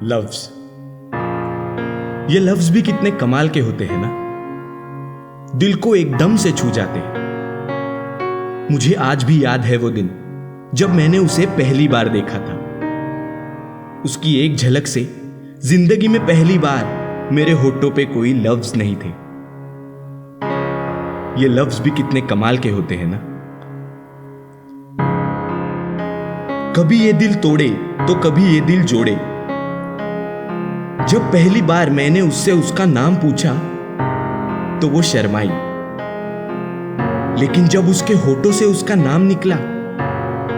लफ्ज। ये लफ्ज भी कितने कमाल के होते हैं ना, दिल को एकदम से छू जाते हैं। मुझे आज भी याद है वो दिन जब मैंने उसे पहली बार देखा था। उसकी एक झलक से जिंदगी में पहली बार मेरे होठों पे कोई लफ्ज नहीं थे। ये लफ्ज भी कितने कमाल के होते हैं ना। कभी ये दिल तोड़े तो कभी ये दिल जोड़े। जब पहली बार मैंने उससे उसका नाम पूछा तो वो शर्माई, लेकिन जब उसके होठों से उसका नाम निकला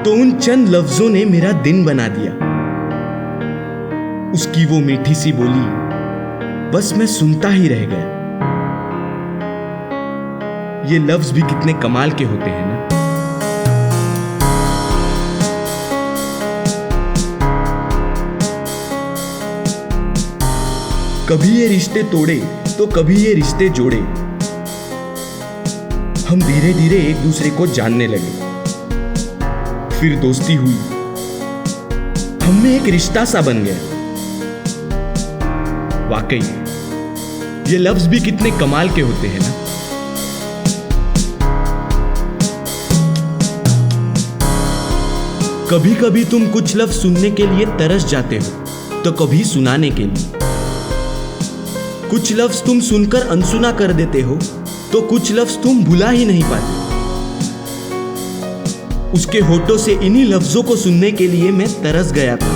तो उन चंद लफ्जों ने मेरा दिन बना दिया। उसकी वो मीठी सी बोली बस मैं सुनता ही रह गया। ये लफ्ज भी कितने कमाल के होते हैं ना। कभी ये रिश्ते तोड़े तो कभी ये रिश्ते जोड़े। हम धीरे धीरे एक दूसरे को जानने लगे, फिर दोस्ती हुई, हम में एक रिश्ता सा बन गया। वाकई ये लफ्ज भी कितने कमाल के होते हैं ना। कभी कभी तुम कुछ लफ्ज सुनने के लिए तरस जाते हो तो कभी सुनाने के लिए। कुछ लफ्ज तुम सुनकर अनसुना कर देते हो तो कुछ लफ्ज तुम भुला ही नहीं पाते। उसके होठों से इन्हीं लफ्जों को सुनने के लिए मैं तरस गया था।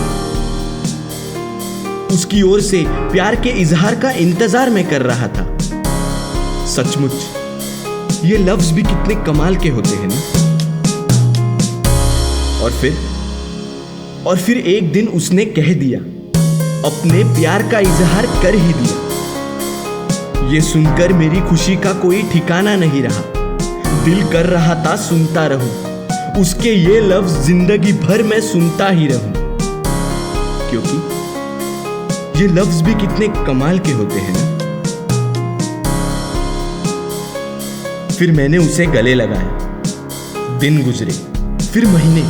उसकी ओर से प्यार के इजहार का इंतजार मैं कर रहा था। सचमुच ये लफ्ज भी कितने कमाल के होते हैं ना। और फिर एक दिन उसने कह दिया, अपने प्यार का इजहार कर ही दिया। ये सुनकर मेरी खुशी का कोई ठिकाना नहीं रहा। दिल कर रहा था सुनता रहूं उसके ये लफ्ज, जिंदगी भर मैं सुनता ही रहूं, क्योंकि ये लफ्ज भी कितने कमाल के होते हैं ना। फिर मैंने उसे गले लगाया। दिन गुजरे, फिर महीने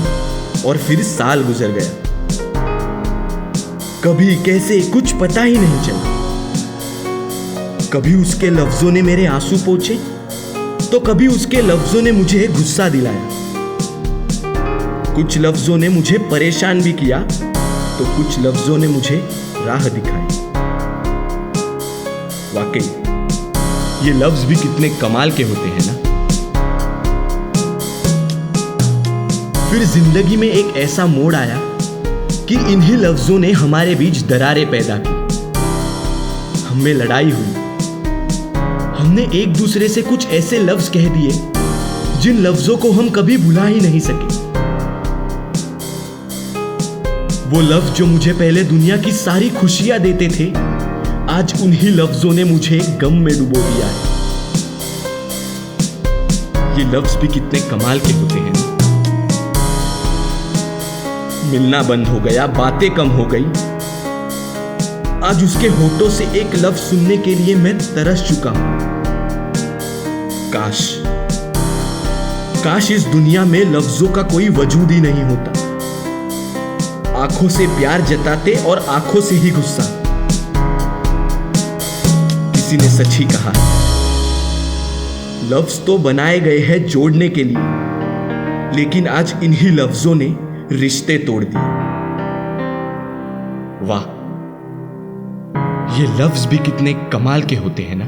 और फिर साल गुजर गया। कभी कैसे कुछ पता ही नहीं चला। कभी उसके लफ्जों ने मेरे आंसू पोंछे तो कभी उसके लफ्जों ने मुझे गुस्सा दिलाया। कुछ लफ्जों ने मुझे परेशान भी किया तो कुछ लफ्जों ने मुझे राह दिखाई। वाकई ये लफ्ज भी कितने कमाल के होते हैं ना। फिर जिंदगी में एक ऐसा मोड़ आया कि इन्हीं लफ्जों ने हमारे बीच दरारें पैदा की। हमें लड़ाई हुई। हमने एक दूसरे से कुछ ऐसे लफ्ज कह दिए जिन लफ्जों को हम कभी भुला ही नहीं सके। वो लफ्ज जो मुझे पहले दुनिया की सारी खुशियां देते थे, आज उन्हीं लफ्जों ने मुझे गम में डुबो दिया है। ये लफ्ज भी कितने कमाल के होते हैं। मिलना बंद हो गया, बातें कम हो गई। आज उसके होठों से एक लफ्ज सुनने के लिए मैं तरस चुका हूं। काश इस दुनिया में लफ्जों का कोई वजूद ही नहीं होता। आंखों से प्यार जताते और आंखों से ही गुस्सा। किसी ने सच ही कहा, लफ्ज तो बनाए गए हैं जोड़ने के लिए, लेकिन आज इन्हीं लफ्जों ने रिश्ते तोड़ दिए। वाह, ये लफ्ज भी कितने कमाल के होते हैं ना।